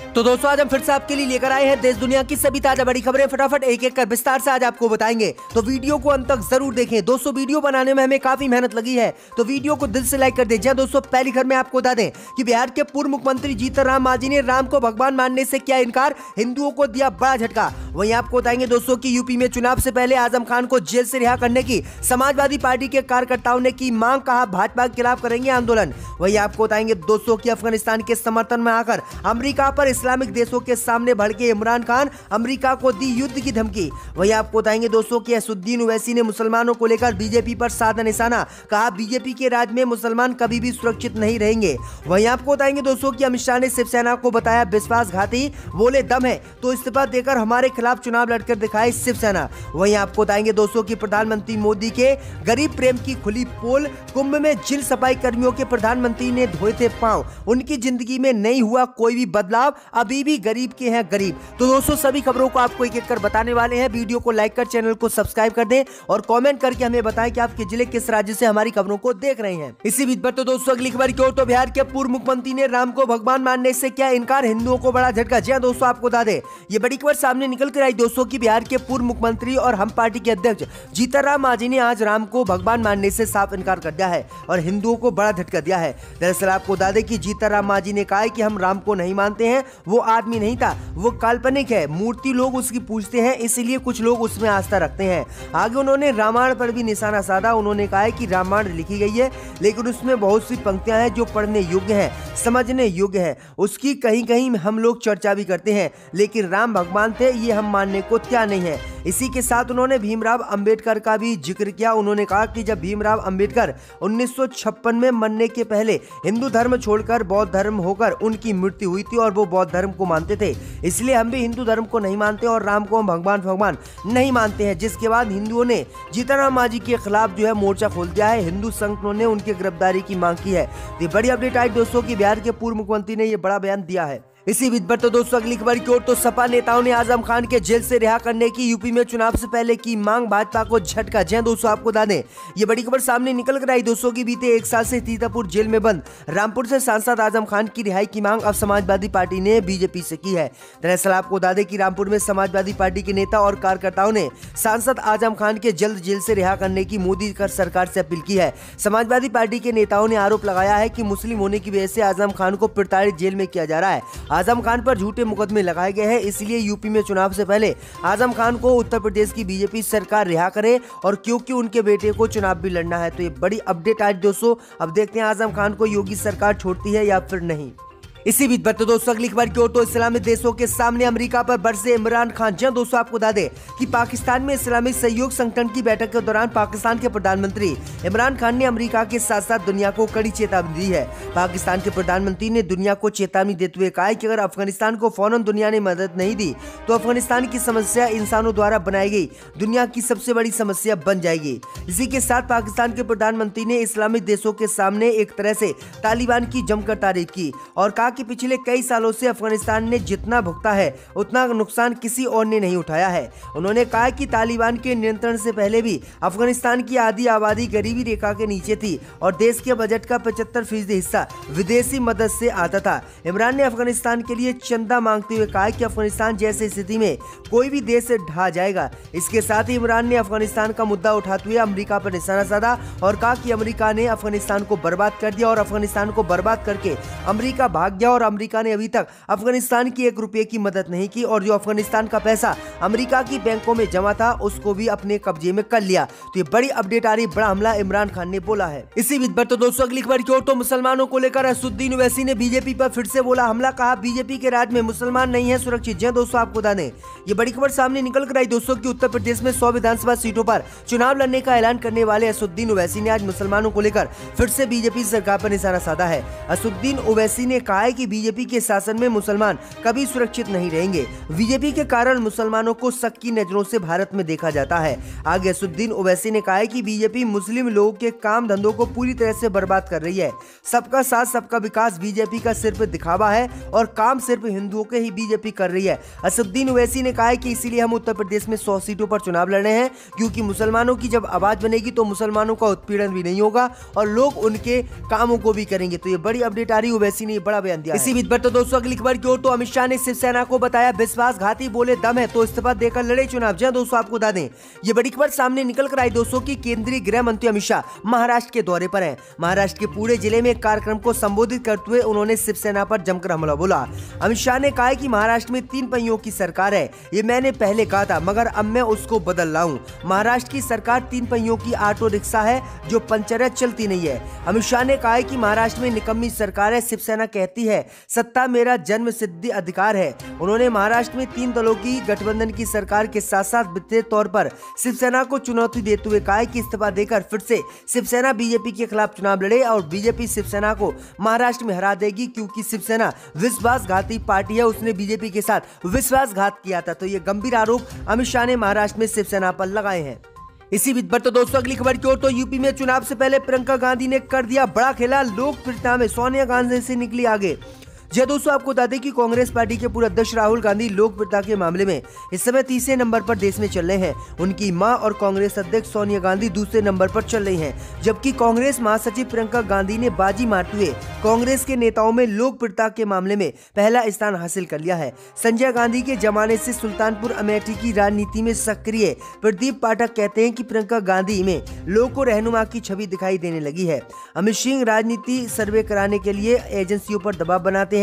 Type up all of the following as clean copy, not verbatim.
तो दोस्तों आज हम फिर से आपके लिए लेकर आए हैं देश दुनिया की सभी ताजा बड़ी खबरें फटाफट एक एक कर विस्तार से आज आपको बताएंगे। तो वीडियो को अंत तक जरूर देखें। दोस्तों वीडियो बनाने में हमें काफी मेहनत लगी है, तो वीडियो को दिल से लाइक कर दें। जहाँ दोस्तों पहली खबर में आपको बता दें कि बिहार के पूर्व मुख्यमंत्री जीतन राम मांझी ने राम को भगवान मानने से किया इनकार, हिंदुओं को दिया बड़ा झटका। वहीं आपको बताएंगे दोस्तों की यूपी में चुनाव से पहले आजम खान को जेल से रिहा करने की समाजवादी पार्टी के कार्यकर्ताओं ने की मांग, कहा भाजपा के खिलाफ करेंगे आंदोलन। वहीं आपको बताएंगे दोस्तों की अफगानिस्तान के समर्थन में आकर अमेरिका पर इस्लामिक देशों के सामने भड़के इमरान खान, अमेरिका को दी युद्ध की धमकी। वहीं आपको बताएंगे दोस्तों कि असदुद्दीन ओवैसी ने मुसलमानों को लेकर बीजेपी पर साधा निशाना, कहा बीजेपी के राज में मुसलमान कभी भी सुरक्षित नहीं रहेंगे। वहीं आपको बताएंगे दोस्तों कि अमित शाह ने शिवसेना को बताया विश्वासघाती, बोले दम है तो इस्तीफा देकर हमारे खिलाफ चुनाव लड़कर दिखाए शिवसेना। वहीं आपको बताएंगे दोस्तों की प्रधानमंत्री मोदी के गरीब प्रेम की खुली पोल, कुंभ में जिन सफाई कर्मियों के प्रधानमंत्री ने धोए थे पांव, उनकी जिंदगी में नहीं हुआ कोई भी बदलाव, अभी भी गरीब के हैं गरीब। तो दोस्तों सभी खबरों को आपको एक एक कर बताने वाले हैं। वीडियो को लाइक कर चैनल को सब्सक्राइब कर दें और कमेंट करके हमें बताएं कि आपके जिले किस राज्य से हमारी खबरों को देख रहे हैं। इसी बीच पर तो दोस्तों अगली खबर की ओर, तो बिहार के पूर्व मुख्यमंत्री ने राम को भगवान मानने से किया इनकार, हिंदुओं को बड़ा झटका। जी हां दोस्तों आपको बता दें ये बड़ी खबर सामने निकल कर आई दोस्तों की बिहार के पूर्व मुख्यमंत्री और हम पार्टी के अध्यक्ष जीतन राम मांझी ने आज राम को भगवान मानने से साफ इनकार कर दिया है और हिंदुओं को बड़ा झटका दिया है। दरअसल आपको बता दें कि जीतन राम मांझी ने कहा है कि हम राम को नहीं मानते हैं, वो आदमी नहीं था, वो काल्पनिक है, मूर्ति लोग उसकी पूजते हैं, इसलिए कुछ लोग उसमें आस्था रखते हैं। आगे उन्होंने रामायण पर भी निशाना साधा। उन्होंने कहा है कि रामायण लिखी गई है लेकिन उसमें बहुत सी पंक्तियां हैं जो पढ़ने योग्य हैं, समझने योग्य है, उसकी कहीं कहीं हम लोग चर्चा भी करते हैं, लेकिन राम भगवान थे ये हम मानने को तैयार नहीं है। इसी के साथ उन्होंने भीमराव अंबेडकर का भी जिक्र किया। उन्होंने कहा कि जब भीमराव अंबेडकर 1956 में मरने के पहले हिंदू धर्म छोड़कर बौद्ध धर्म होकर उनकी मृत्यु हुई थी और वो बौद्ध धर्म को मानते थे, इसलिए हम भी हिंदू धर्म को नहीं मानते और राम को हम भगवान नहीं मानते हैं। जिसके बाद हिंदुओं ने जीतन राम मांझी के खिलाफ जो है मोर्चा खोल दिया है। हिंदू संगठनों ने उनकी गिरफ्तारी की मांग की है। तो बड़ी अपडेट आई दोस्तों की बिहार के पूर्व मुख्यमंत्री ने यह बड़ा बयान दिया है। इसी बीच पर तो दोस्तों अगली खबर की ओर, तो सपा नेताओं ने आजम खान के जेल से रिहा करने की यूपी में चुनाव से पहले की मांग, भाजपा को झटका। जय दोस्तों आपको बता दें ये बड़ी खबर सामने निकल कर आई दोस्तों की बीते एक साल से सीतापुर जेल में बंद रामपुर से सांसद आजम खान की रिहाई की मांग अब समाजवादी पार्टी ने बीजेपी से की है। दरअसल आपको बता दें कि रामपुर में समाजवादी पार्टी के नेता और कार्यकर्ताओं ने सांसद आजम खान के जल्द जेल से रिहा करने की मोदी सरकार से अपील की है। समाजवादी पार्टी के नेताओं ने आरोप लगाया है कि मुस्लिम होने की वजह से आजम खान को प्रताड़ित जेल में किया जा रहा है। आजम खान पर झूठे मुकदमे लगाए गए हैं, इसलिए यूपी में चुनाव से पहले आजम खान को उत्तर प्रदेश की बीजेपी सरकार रिहा करे और क्योंकि उनके बेटे को चुनाव भी लड़ना है। तो ये बड़ी अपडेट आज दोस्तों, अब देखते हैं आजम खान को योगी सरकार छोड़ती है या फिर नहीं। इसी बीच पर तो दोस्तों अगली खबर की ओर, तो इस्लामी देशों के सामने अमेरिका पर बरसे इमरान खान। जहां दोस्तों आपको बता दें कि पाकिस्तान में इस्लामिक सहयोग संगठन की बैठक के दौरान पाकिस्तान के प्रधानमंत्री इमरान खान ने अमेरिका के साथ साथ दुनिया को कड़ी चेतावनी दी है। पाकिस्तान के प्रधानमंत्री ने दुनिया को चेतावनी देते हुए कहा कि अगर अफगानिस्तान को फौरन दुनिया ने मदद नहीं दी तो अफगानिस्तान की समस्या इंसानों द्वारा बनाई गई दुनिया की सबसे बड़ी समस्या बन जाएगी। इसी के साथ पाकिस्तान के प्रधानमंत्री ने इस्लामिक देशों के सामने एक तरह से तालिबान की जमकर तारीफ की और कहा कि पिछले कई सालों से अफगानिस्तान ने जितना भुगता है उतना नुकसान किसी और ने नहीं उठाया है। उन्होंने कहा कि तालिबान के नियंत्रण से पहले भी अफगानिस्तान की आधी आबादी गरीबी रेखा के नीचे थी और देश के बजट का 75% हिस्सा विदेशी मदद से आता था। इमरान ने अफगानिस्तान के लिए चंदा मांगते हुए कहा कि अफगानिस्तान जैसी स्थिति में कोई भी देश ढह जाएगा। इसके साथ ही इमरान ने अफगानिस्तान का मुद्दा उठाते हुए अमेरिका पर निशाना साधा और कहा कि अमेरिका ने अफगानिस्तान को बर्बाद कर दिया और अफगानिस्तान को बर्बाद करके अमेरिका भाग गया और अमेरिका ने अभी तक अफगानिस्तान की 1 रुपये की मदद नहीं की और जो अफगानिस्तान का पैसा अमेरिका की बैंकों में जमा था उसको भी अपने कब्जे में कर लिया। तो ये बड़ी अपडेट आ रही, बड़ा हमला इमरान खान ने बोला है। इसी बीच पर तो दोस्तों अगली खबर की ओर, तो मुसलमानों को लेकर असदुद्दीन ओवैसी ने बीजेपी पर फिर से बोला हमला, कहा बीजेपी के राज में मुसलमान नहीं है सुरक्षित। जय दोस्तों आपको बता दें ये बड़ी खबर सामने निकल कर आई दोस्तों की उत्तर प्रदेश में 100 विधानसभा सीटों पर चुनाव लड़ने का ऐलान करने वाले असदुद्दीन ओवैसी ने आज मुसलमानों को लेकर फिर से बीजेपी सरकार पर निशाना साधा है। असदुद्दीन ओवैसी ने कहा है कि बीजेपी के शासन में मुसलमान कभी सुरक्षित नहीं रहेंगे। बीजेपी के कारण मुसलमानों को शक की नजरों से भारत में देखा जाता है। आगे असदुद्दीन ओवैसी ने कहा है कि बीजेपी मुस्लिम लोगों के काम धंधों को पूरी तरह से बर्बाद कर रही है। सबका साथ सबका विकास बीजेपी का सिर्फ दिखावा है और काम सिर्फ हिंदुओं के ही बीजेपी कर रही है। असदुद्दीन ओवैसी ने कहा है कि इसीलिए हम उत्तर प्रदेश में 100 सीटों पर चुनाव लड़ रहे हैं क्योंकि मुसलमानों की जब आवाज बनेगी तो मुसलमानों का उत्पीड़न भी नहीं होगा और लोग उनके कामों को भी करेंगे। तो ये बड़ी अपडेट आ रही, ओवैसी ने बड़ा बयान बयान दिया। इसी बीच पर तो दोस्तों अगली खबर की ओर तो अमित शाह ने शिवसेना को बताया विश्वासघाती, बोले दम है तो इस्तीफा देकर लड़े चुनाव। जी दोस्तों आपको बता दें ये बड़ी खबर सामने निकल कर आई दोस्तों की केंद्रीय गृह मंत्री अमित शाह महाराष्ट्र के दौरे पर हैं। महाराष्ट्र के पुणे जिले में एक कार्यक्रम को संबोधित करते हुए उन्होंने शिवसेना पर जमकर हमला बोला। अमित शाह ने कहा कि महाराष्ट्र में 3 पहियों की सरकार है, ये मैंने पहले कहा था मगर अब मैं उसको बदल रहा हूँ। महाराष्ट्र की सरकार 3 पहियों की ऑटो रिक्शा है जो पंचर है, चलती नहीं है। अमित शाह ने कहा कि महाराष्ट्र में निकम्मी सरकार है। शिवसेना कहती है सत्ता मेरा जन्म सिद्ध अधिकार है। उन्होंने महाराष्ट्र में 3 दलों की गठबंधन की सरकार के साथ साथ वित्तीय तौर पर शिवसेना को चुनौती देते हुए कहा कि इस्तीफा देकर फिर से शिवसेना बीजेपी के खिलाफ चुनाव लड़े और बीजेपी शिवसेना को महाराष्ट्र में हरा देगी, क्योंकि शिवसेना विश्वासघाती पार्टी है, उसने बीजेपी के साथ विश्वासघात किया था। तो ये गंभीर आरोप अमित शाह ने महाराष्ट्र में शिवसेना पर लगाए हैं। इसी बीच पर तो दोस्तों अगली खबर की ओर तो यूपी में चुनाव से पहले प्रियंका गांधी ने कर दिया बड़ा खेला, लोकप्रियता में सोनिया गांधी से निकली आगे। जी दोस्तों आपको बता दें कि कांग्रेस पार्टी के पूर्व अध्यक्ष राहुल गांधी लोकप्रियता के मामले में इस समय 30वें नंबर पर देश में चल रहे हैं। उनकी मां और कांग्रेस अध्यक्ष सोनिया गांधी दूसरे नंबर पर चल रही हैं, जबकि कांग्रेस महासचिव प्रियंका गांधी ने बाजी मारते हुए कांग्रेस के नेताओं में लोकप्रियता के मामले में पहला स्थान हासिल कर लिया है। संजय गांधी के जमाने से सुल्तानपुर अमेठी की राजनीति में सक्रिय प्रदीप पाठक कहते हैं कि प्रियंका गांधी में लोगों को रहनुमा की छवि दिखाई देने लगी है। अमित सिंह राजनीति सर्वे कराने के लिए एजेंसियों पर दबाव बनाते हैं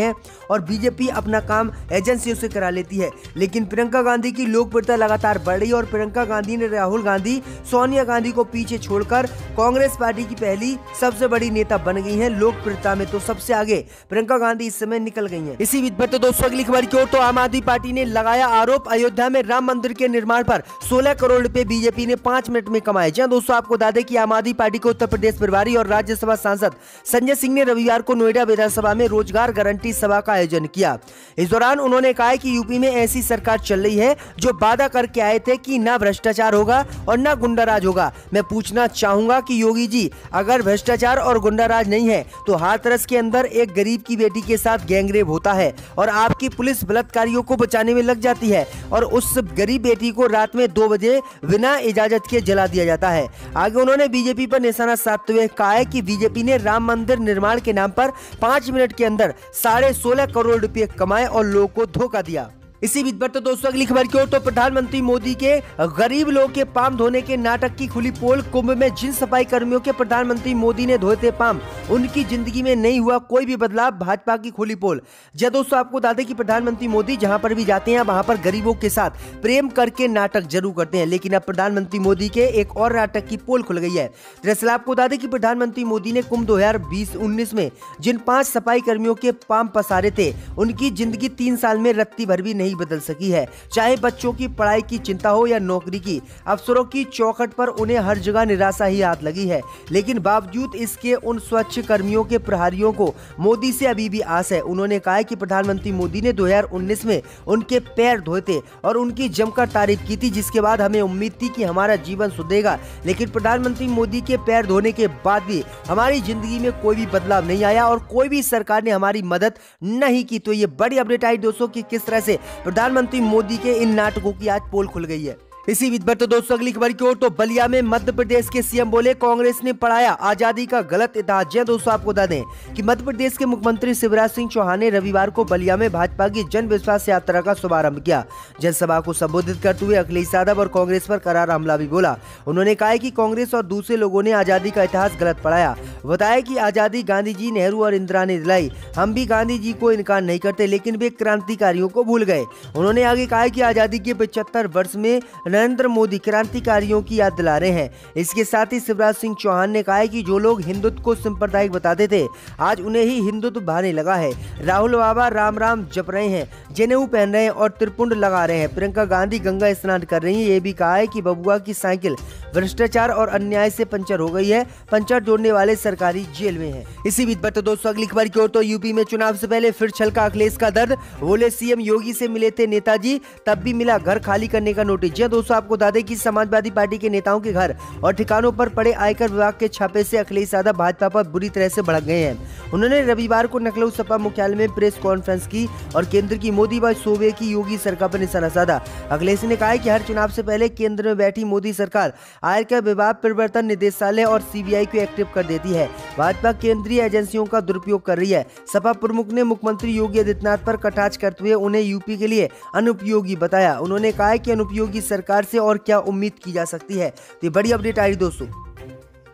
और बीजेपी अपना काम एजेंसियों से करा लेती है, लेकिन प्रियंका गांधी की लोकप्रियता लगातार बढ़ रही है और प्रियंका गांधी ने राहुल गांधी सोनिया गांधी को पीछे छोड़कर कांग्रेस पार्टी की पहली सबसे बड़ी नेता बन गई हैं। लोकप्रियता में तो सबसे आगे प्रियंका गांधी इस समय निकल गई हैं। इसी बीच पर तो दोस्तों अगली खबर की ओर तो आम आदमी पार्टी ने लगाया आरोप, अयोध्या में राम मंदिर के निर्माण पर 16 करोड़ रुपए बीजेपी ने 5 मिनट में कमाए। जहां दोस्तों आपको बता दें कि आम आदमी पार्टी के उत्तर प्रदेश प्रभारी और राज्यसभा सांसद संजय सिंह ने रविवार को नोएडा विधानसभा में रोजगार गारंटी सभा का आयोजन किया। इस दौरान उन्होंने कहा कि यूपी में ऐसी सरकार चल रही है जो वादा करके आए थे कि ना भ्रष्टाचार होगा और ना गुंडाराज होगा। मैं पूछना चाहूंगा कि योगी जी, अगर भ्रष्टाचार और गुंडाराज नहीं है तो हाथरस के अंदर एक गरीब की बेटी के साथ गैंगरेप होता है और आपकी पुलिस बलात्कारियों को बचाने में लग जाती है और उस गरीब बेटी को रात में 2 बजे बिना इजाजत के जला दिया जाता है। आगे उन्होंने बीजेपी पर निशाना साधते हुए कहा है कि बीजेपी ने राम मंदिर निर्माण के नाम पर 5 मिनट के अंदर 16.5 करोड़ रुपए कमाए और लोगों को धोखा दिया। इसी बीच पर तो दोस्तों अगली खबर की ओर तो प्रधानमंत्री मोदी के गरीब लोगों के पाम धोने के नाटक की खुली पोल। कुंभ में जिन सफाई कर्मियों के प्रधानमंत्री मोदी ने धोए थे पाम, उनकी जिंदगी में नहीं हुआ कोई भी बदलाव, भाजपा की खुली पोल। जब दोस्तों आपको बता दें कि प्रधानमंत्री मोदी जहां पर भी जाते हैं वहां पर गरीबों के साथ प्रेम करके नाटक जरूर करते हैं, लेकिन अब प्रधानमंत्री मोदी के एक और नाटक की पोल खुल गई है। दरअसल आपको बता दें कि प्रधानमंत्री मोदी ने कुंभ 2020-19 में जिन 5 सफाई कर्मियों के पाम पसारे थे, उनकी जिंदगी 3 साल में रत्ती भर भी नहीं बदल सकी है। चाहे बच्चों की पढ़ाई की चिंता हो या नौकरी की, अफसरों की चौखट पर उन्हें हर जगह निराशा ही हाथ लगी है। लेकिन बावजूद इसके उन स्वच्छ कर्मियों के प्रहरियों को मोदी से अभी भी आस है। उन्होंने कहा कि प्रधानमंत्री मोदी ने 2019 में उनके पैर धोए थे और उनकी जमकर तारीफ की थी, जिसके बाद हमें उम्मीद थी कि हमारा जीवन सुधरेगा। लेकिन प्रधानमंत्री मोदी के पैर धोने के बाद भी हमारी जिंदगी में कोई भी बदलाव नहीं आया और कोई भी सरकार ने हमारी मदद नहीं की। तो ये बड़ी अपडेट आई दोस्तों कि किस तरह से प्रधानमंत्री मोदी के इन नाटकों की आज पोल खुल गई है। इसी बीच पर तो दोस्तों अगली खबर की ओर तो बलिया में मध्य प्रदेश के सीएम बोले कांग्रेस ने पढ़ाया आजादी का गलत इतिहास। जी दोस्तों आपको बता दें कि मध्य प्रदेश के मुख्यमंत्री शिवराज सिंह चौहान ने रविवार को बलिया में भाजपा की जन विश्वास यात्रा का शुभारंभ किया। जनसभा को संबोधित करते हुए अखिलेश यादव और कांग्रेस पर करारा हमला भी बोला। उन्होंने कहा कि कांग्रेस और दूसरे लोगों ने आजादी का इतिहास गलत पढ़ाया। बताया कि आजादी गांधी जी, नेहरू और इंदिरा ने दिलाई। हम भी गांधी जी को इनकार नहीं करते, लेकिन वे क्रांतिकारियों को भूल गए। उन्होंने आगे कहा कि आजादी के 75 वर्ष में नरेंद्र मोदी क्रांतिकारियों की याद दिला रहे हैं। इसके साथ ही शिवराज सिंह चौहान ने कहा कि जो लोग हिंदुत्व को सांप्रदायिक बताते थे, आज उन्हें ही हिंदुत्व भाने लगा है। राहुल बाबा राम राम जप रहे हैं, जनेऊ पहन रहे हैं और त्रिपुंड लगा रहे हैं। प्रियंका गांधी गंगा स्नान कर रही है। ये भी कहा है कि बबुआ की साइकिल भ्रष्टाचार और अन्याय से पंचर हो गई है। पंचर जोड़ने वाले सरकारी जेल में है। इसी बीच पर तो दोस्तों अगली खबर की ओर तो यूपी में चुनाव से पहले फिर छलका अखिलेश का दर्द। बोले सीएम योगी से मिले थे नेताजी, तब भी मिला घर खाली करने का नोटिस। दोस्तों दोस्तों आपको बता दें कि समाजवादी पार्टी के नेताओं के घर और ठिकानों पर पड़े आयकर विभाग के छापे से अखिलेश यादव भाजपा पर बुरी तरह से भड़क गए हैं। उन्होंने रविवार को लखनऊ सपा मुख्यालय में प्रेस कॉन्फ्रेंस की और केंद्र की मोदी व सूबे की योगी सरकार पर निशाना साधा। अखिलेश ने कहा कि हर चुनाव से पहले केंद्र में बैठी मोदी सरकार आयकर विभाग, प्रवर्तन निदेशालय और सीबीआई को एक्टिव कर देती है। भाजपा केंद्रीय एजेंसियों का दुरुपयोग कर रही है। सपा प्रमुख ने मुख्यमंत्री योगी आदित्यनाथ पर कटाक्ष करते हुए उन्हें यूपी के लिए अनुपयोगी बताया। उन्होंने कहा कि अनुपयोगी सरकार से और क्या उम्मीद की जा सकती है। तो बड़ी अपडेट आ रही दोस्तों।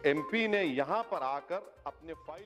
एमपी ने यहां पर आकर अपने फाइल